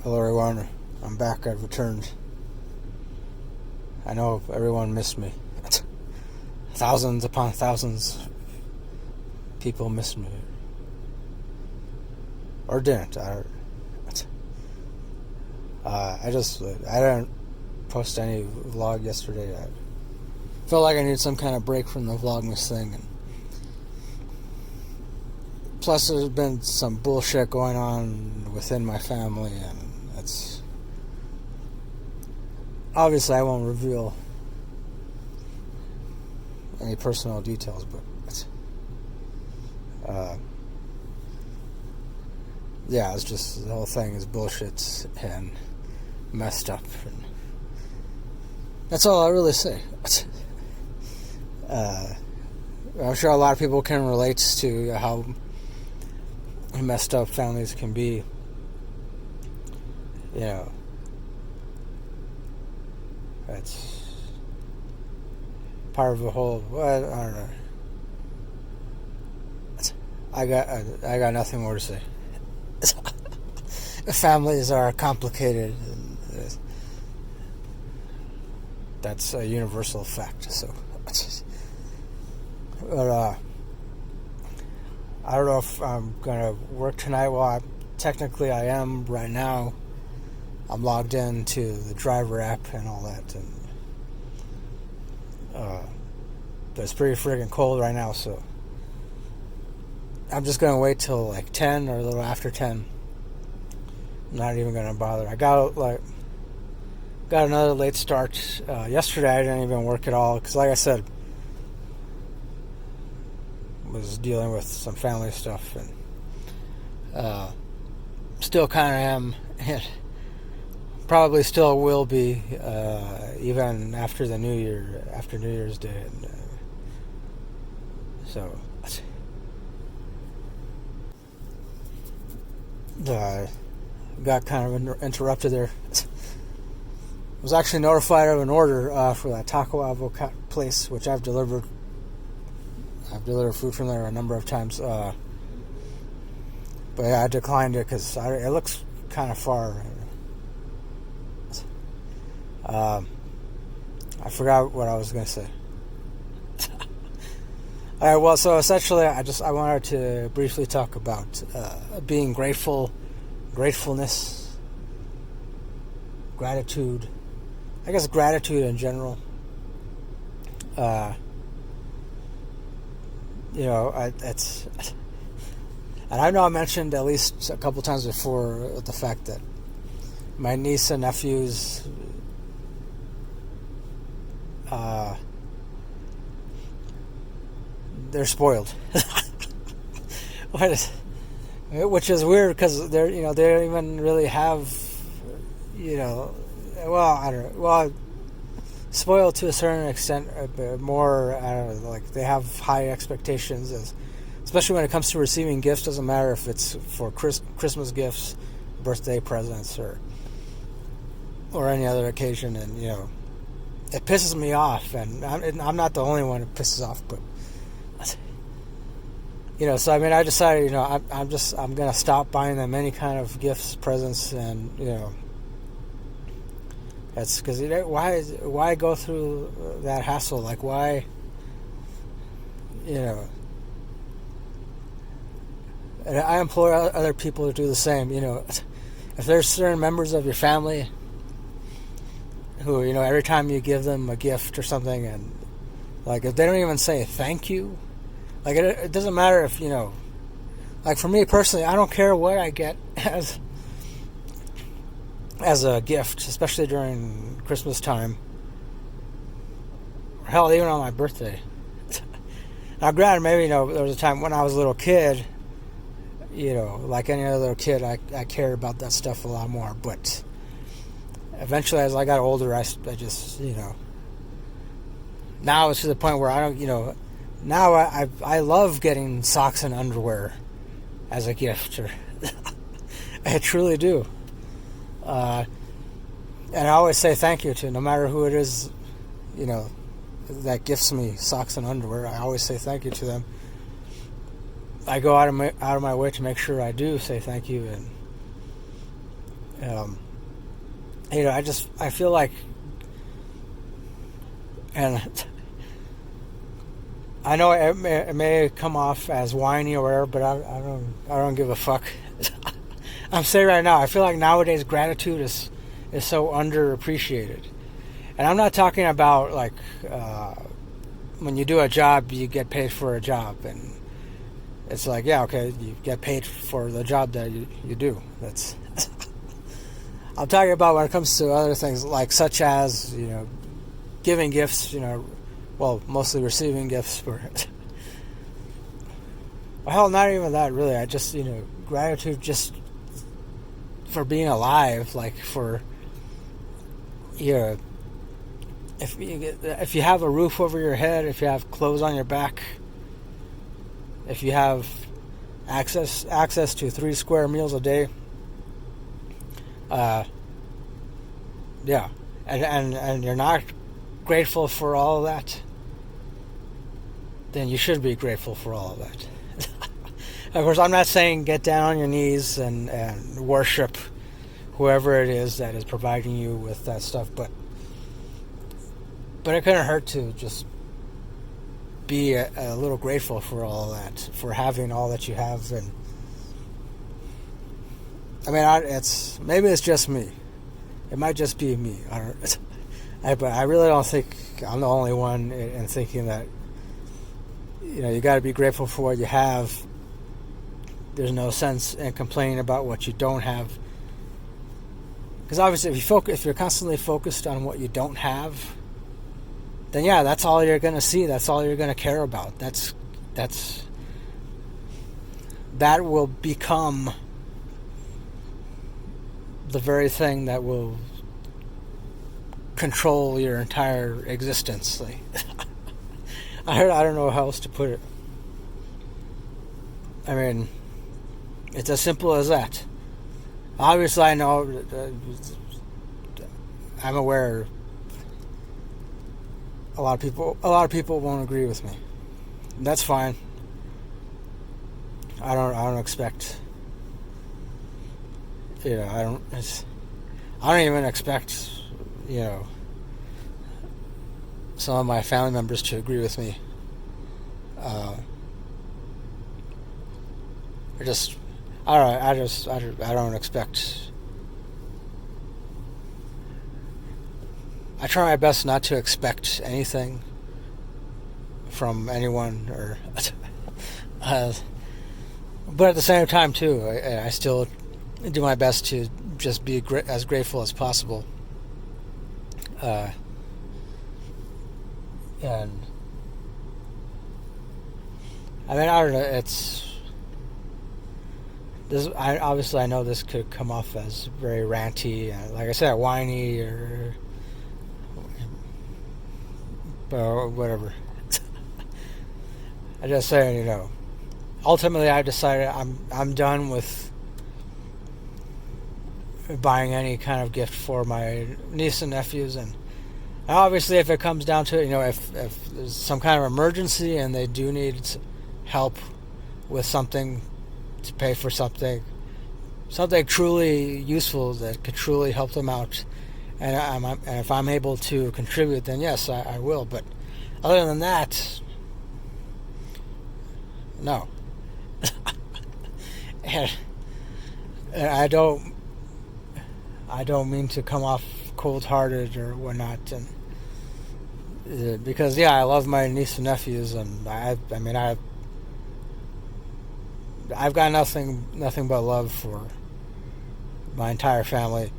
Hello everyone, I'm back, I've returned. I know everyone missed me. Thousands upon thousands of people missed me. Or didn't. I didn't post any vlog yesterday. I felt like I needed some kind of break from the Vlogmas thing. And plus there's been some bullshit going on within my family, and it's obviously I won't reveal any personal details, but yeah, it's just the whole thing is bullshit and messed up, and that's all I really say. I'm sure a lot of people can relate to how messed up families can be. You know, it's part of the whole. I don't know. I got nothing more to say. Families are complicated, and that's a universal fact. So, but I don't know if I'm gonna work tonight. Well, technically I am right now. I'm logged into the driver app and all that, and but it's pretty friggin' cold right now, so I'm just gonna wait till like 10 or a little after 10. I'm not even gonna bother. I got another late start yesterday. I didn't even work at all because, like I said, was dealing with some family stuff, and still kind of am, and probably still will be even after the New Year's Day, and so got kind of interrupted there. Was actually notified of an order for that Taco Avocado place, which I've delivered. I've delivered food from there a number of times, but yeah, I declined it because it looks kind of far. I forgot what I was going to say. All right, well, so essentially, I wanted to briefly talk about being gratefulness, gratitude. I guess gratitude in general. You know, it's, and I know I mentioned at least a couple times before the fact that my niece and nephews, they're spoiled. Which is weird because they don't even really have, well, I don't know, well, spoiled to a certain extent, but more, I don't know, like they have high expectations, especially when it comes to receiving gifts. Doesn't matter if it's for Christmas gifts, birthday presents, or any other occasion, and it pisses me off, and I'm not the only one it pisses off, but so I mean, I decided, I'm gonna stop buying them any kind of gifts, presents, and that's because why go through that hassle? Like, why, and I implore other people to do the same. If there's certain members of your family who, every time you give them a gift or something, and like if they don't even say thank you, like it doesn't matter if, like for me personally, I don't care what I get as a gift, especially during Christmas time, or hell, even on my birthday. Now granted, maybe, there was a time when I was a little kid, like any other little kid, I cared about that stuff a lot more, but eventually as I got older, I just, now it's to the point where I don't, now I love getting socks and underwear as a gift, or I truly do. And I always say thank you to no matter who it is, that gifts me socks and underwear. I always say thank you to them. I go out of my way to make sure I do say thank you, I feel like, and I know it may come off as whiny or whatever, but I don't give a fuck. I'm saying right now, I feel like nowadays gratitude is so underappreciated. And I'm not talking about like when you do a job, you get paid for a job, and it's like, yeah, okay, you get paid for the job that you do. That's I'm talking about when it comes to other things, like such as, giving gifts, well, mostly receiving gifts for well, hell, not even that really. I just, gratitude just for being alive, like for, if you have a roof over your head, if you have clothes on your back, if you have access to 3 square meals a day, yeah, and you're not grateful for all of that, then you should be grateful for all of that. Of course, I'm not saying get down on your knees and worship whoever it is that is providing you with that stuff, but it couldn't hurt to just be a little grateful for all that, for having all that you have. And I mean, maybe it's just me. It might just be me. But I really don't think I'm the only one in thinking that, you got to be grateful for what you have. There's no sense in complaining about what you don't have. Because obviously, if you're constantly focused on what you don't have, then yeah, that's all you're going to see. That's all you're going to care about. That will become the very thing that will control your entire existence. Like, I don't know how else to put it. I mean, it's as simple as that. Obviously, I know, I'm aware a lot of people won't agree with me. That's fine. I don't expect, I don't even expect, some of my family members to agree with me. I don't expect. I try my best not to expect anything from anyone, or but at the same time too, I still do my best to just be as grateful as possible. And I mean, I don't know. It's this. I know this could come off as very ranty, like I said, whiny or whatever. I just say, ultimately, I've decided I'm done with buying any kind of gift for my niece and nephews, and obviously, if it comes down to it, if there's some kind of emergency and they do need help with something, to pay for something truly useful that could truly help them out, and if I'm able to contribute, then yes, I will. But other than that, no. and I don't mean to come off cold-hearted or whatnot, and because I love my niece and nephews, and I've got nothing but love for my entire family,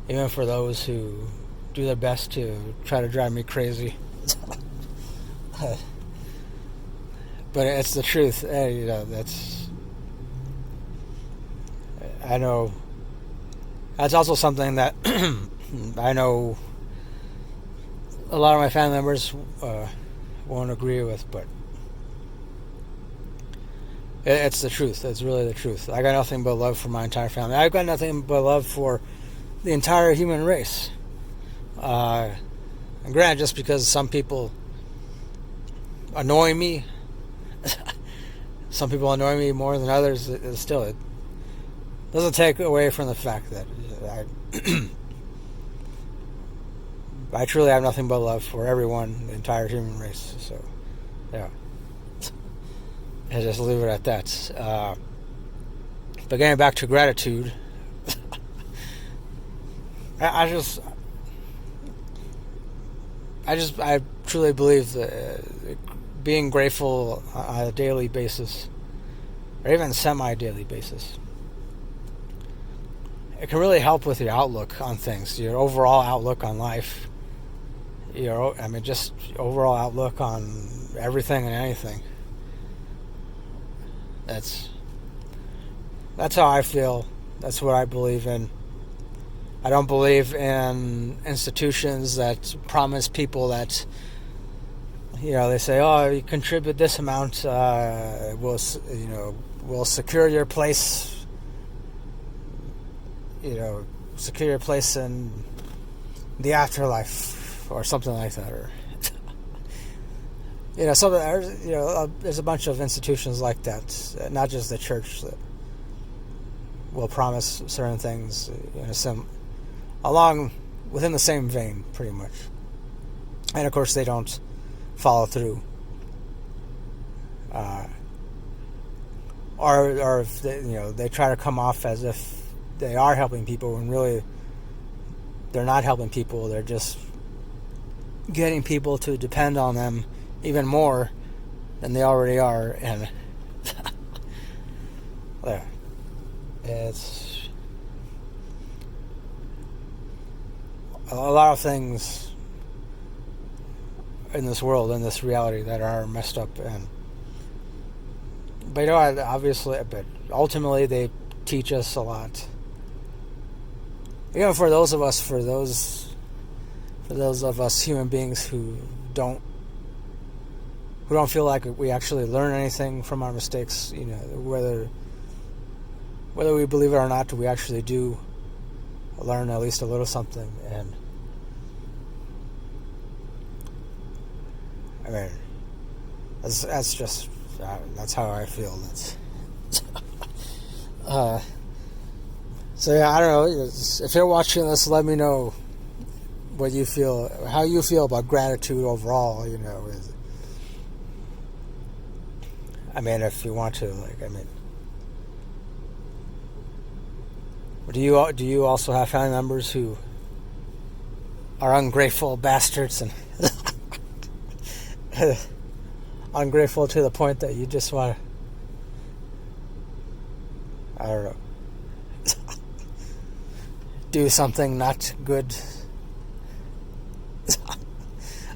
even for those who do their best to try to drive me crazy. But it's the truth. I know. That's also something that I know a lot of my family members won't agree with, but it's the truth. It's really the truth. I got nothing but love for my entire family. I've got nothing but love for the entire human race. And granted, just because some people annoy me, some people annoy me more than others, doesn't take away from the fact that I truly have nothing but love for everyone, the entire human race. So, yeah. And just leave it at that. But getting back to gratitude, I truly believe that being grateful on a daily basis, or even semi-daily basis, it can really help with your outlook on things, your overall outlook on life, just overall outlook on everything and anything. That's how I feel. That's what I believe in. I don't believe in institutions that promise people that, they say, oh, you contribute this amount, we'll secure your place, secure your place in the afterlife or something like that, or there's a bunch of institutions like that, not just the church, that will promise certain things within the same vein, pretty much, and of course they don't follow through, or if they try to come off as if they are helping people when really they're not helping people. They're just getting people to depend on them even more than they already are, and yeah, it's a lot of things in this world, in this reality, that are messed up, but ultimately they teach us a lot. For those of us human beings who don't feel like we actually learn anything from our mistakes, whether we believe it or not, we actually do learn at least a little something. And that's how I feel. So yeah, I don't know. If you're watching this, let me know what you feel, how you feel about gratitude overall. If you want to, do you also have family members who are ungrateful bastards and ungrateful to the point that you just want to, I don't know, do something not good?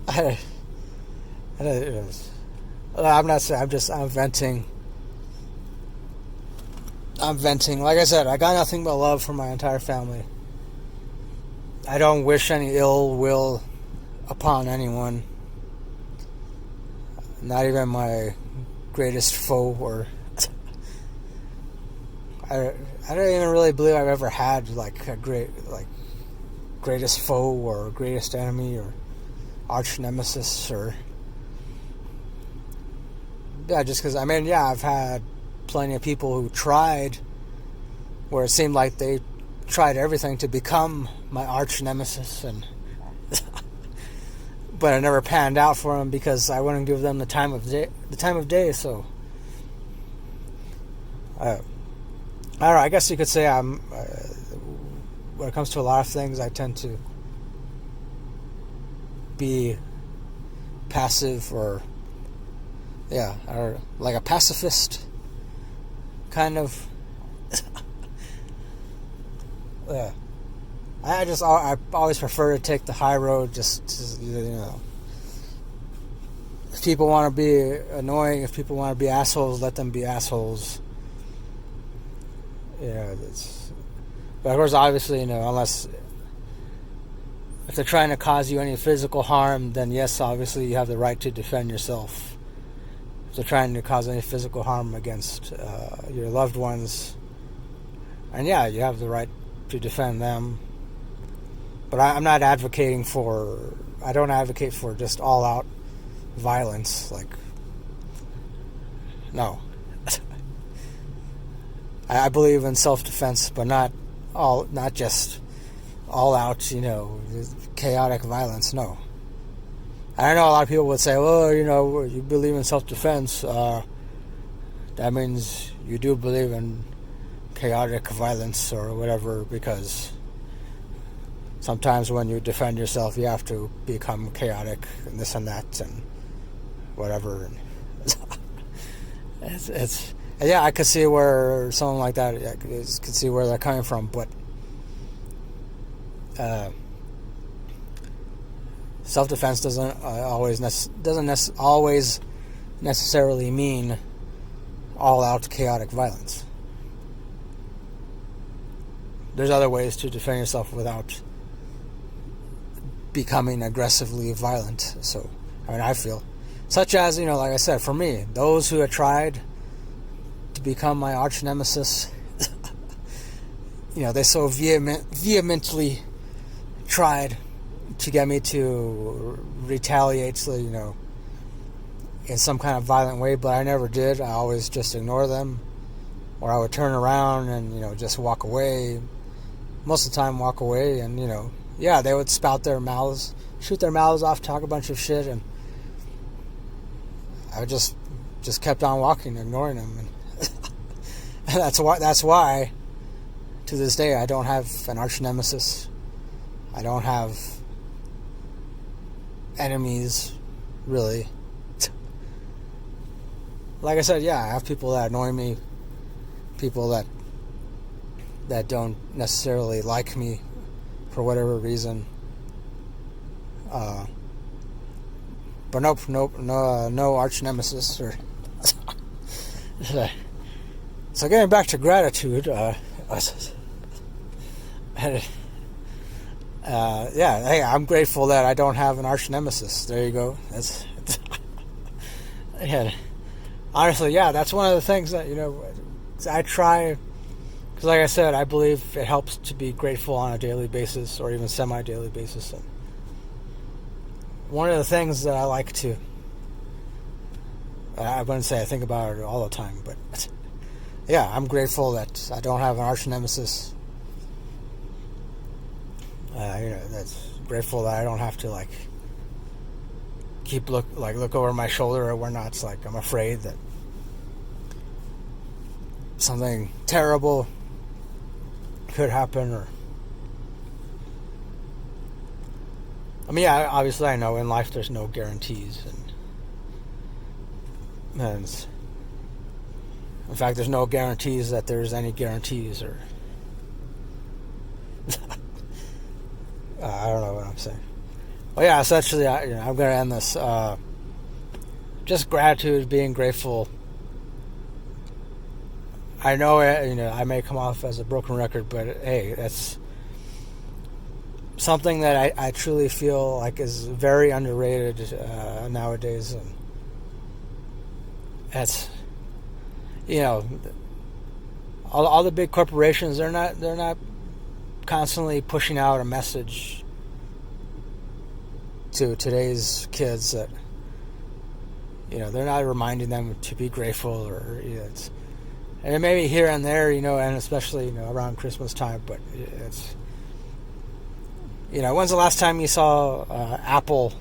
I'm not saying. I'm venting. Like I said, I got nothing but love for my entire family. I don't wish any ill will upon anyone. Not even my greatest foe, or I don't even really believe I've ever had a greatest foe or greatest enemy or arch nemesis, or just because I've had plenty of people who tried, where it seemed like they tried everything to become my arch nemesis, and but it never panned out for them because I wouldn't give them the time of day. So I don't know. I guess you could say when it comes to a lot of things, I tend to be passive, or like a pacifist kind of. Yeah, I always prefer to take the high road. If people want to be annoying, if people want to be assholes, let them be assholes. But of course, obviously, unless if they're trying to cause you any physical harm, then yes, obviously you have the right to defend yourself. If they're trying to cause any physical harm against your loved ones, and yeah, you have the right to defend them. But I don't advocate for just all-out violence. No. I believe in self-defense, but not just all out, chaotic violence. No. I know a lot of people would say, well, you believe in self-defense. That means you do believe in chaotic violence or whatever, because sometimes when you defend yourself, you have to become chaotic and this and that and whatever. It's yeah, I could see where someone like that, I could see where they're coming from, but self-defense doesn't always necessarily mean all-out chaotic violence. There's other ways to defend yourself without becoming aggressively violent. So, I feel, such as, like I said, for me, those who have tried to become my arch nemesis, they so vehemently tried to get me to retaliate, in some kind of violent way, but I never did. I always just ignore them, or I would turn around and, just walk away. Most of the time walk away, and, they would shoot their mouths off, talk a bunch of shit, and I just kept on walking, ignoring them. And that's why, to this day, I don't have an arch nemesis. I don't have enemies, really. Like I said, yeah, I have people that annoy me, people that don't necessarily like me for whatever reason. But no arch nemesis. So getting back to gratitude, hey, I'm grateful that I don't have an arch nemesis. There you go. Honestly, that's one of the things that, I try, because like I said, I believe it helps to be grateful on a daily basis, or even semi-daily basis. And one of the things that I like to, I wouldn't say I think about it all the time, but yeah, I'm grateful that I don't have an arch nemesis. That's grateful that I don't have to look over my shoulder or whatnot. It's like I'm afraid that something terrible could happen, or obviously I know in life there's no guarantees, and in fact there's no guarantees that there's any guarantees, or I don't know what I'm saying. Well, yeah, essentially, I'm going to end this. Just gratitude, being grateful. I know, I may come off as a broken record, but hey, that's something that I truly feel like is very underrated nowadays. And that's, all the big corporations, they're not constantly pushing out a message to today's kids that they're not reminding them to be grateful, or and maybe here and there, and especially around Christmas time, but it's when's the last time you saw Apple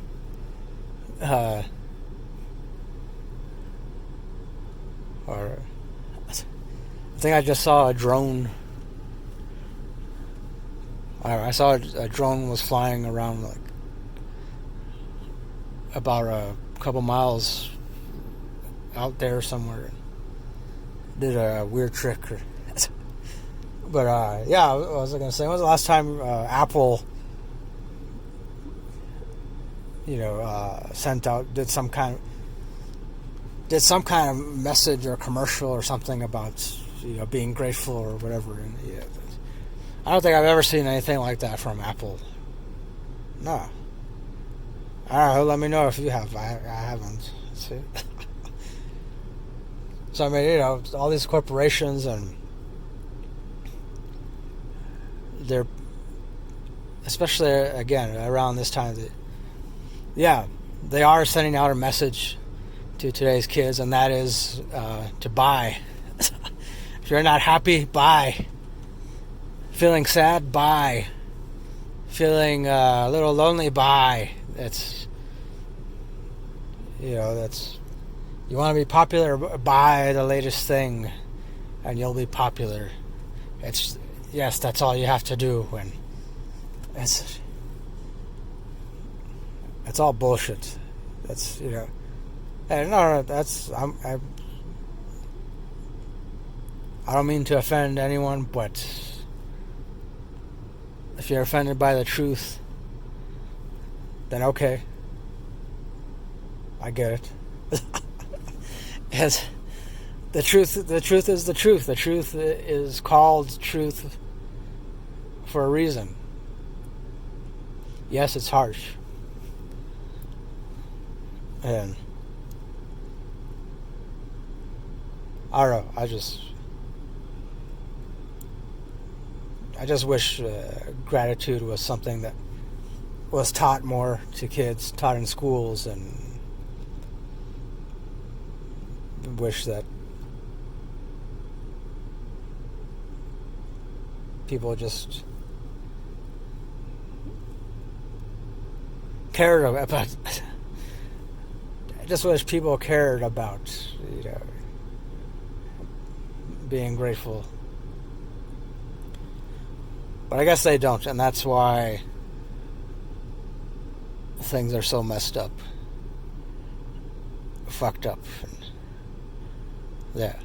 or I think I just saw a drone. I saw a drone was flying around about a couple miles out there somewhere. Did a weird trick. But what was I going to say? When was the last time Apple, sent out, did some kind of message or commercial or something about being grateful or whatever? And I don't think I've ever seen anything like that from Apple. No. I don't know, let me know if you have. I haven't. See? So, all these corporations, and they're, especially, again, around this time, they are sending out a message to today's kids, and that is to buy. If you're not happy, bye. Feeling sad, bye. Feeling a little lonely, bye. That's, you want to be popular, buy the latest thing, and you'll be popular. Yes, that's all you have to do. When it's all bullshit. That's, and no, that's I don't mean to offend anyone, but if you're offended by the truth, then okay. I get it. Yes, the truth is the truth. The truth is called truth for a reason. Yes, it's harsh. And I don't know, I just wish gratitude was something that was taught more to kids, taught in schools, and wish that people just cared about. I just wish people cared about, being grateful. But I guess they don't, and that's why things are so messed up, fucked up. Yeah.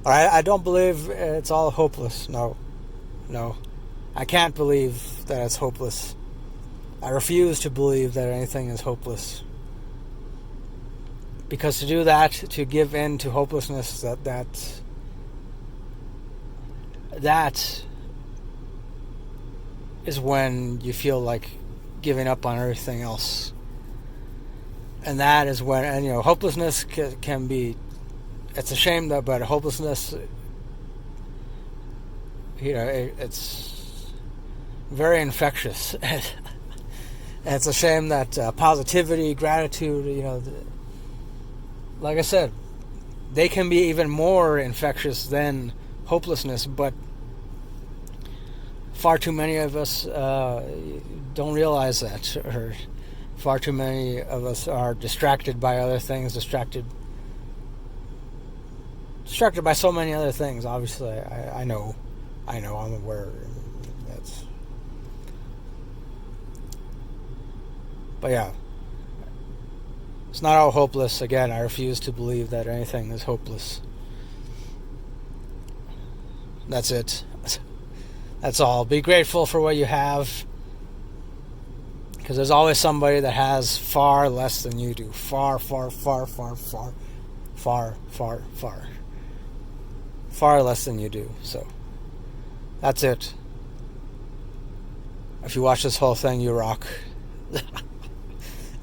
I don't believe it's all hopeless. No. I can't believe that it's hopeless. I refuse to believe that anything is hopeless. Because to do that, to give in to hopelessness, that is when you feel like giving up on everything else. And that is when, hopelessness can be, it's a shame that, but hopelessness, it's very infectious. And it's a shame that positivity, gratitude, like I said, they can be even more infectious than hopelessness, but far too many of us don't realize that, or far too many of us are distracted by other things, distracted by so many other things. Obviously, I know, I'm aware. But yeah, it's not all hopeless. Again, I refuse to believe that anything is hopeless. That's it. That's all. Be grateful for what you have, because there's always somebody that has far less than you do. Far less than you do. So that's it. If you watch this whole thing, you rock.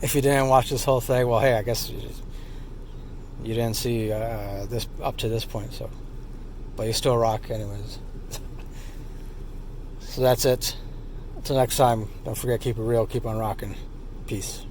If you didn't watch this whole thing, well, hey, I guess you didn't see this up to this point, so, but you still rock anyways. So that's it. Until next time, don't forget, keep it real, keep on rocking. Peace.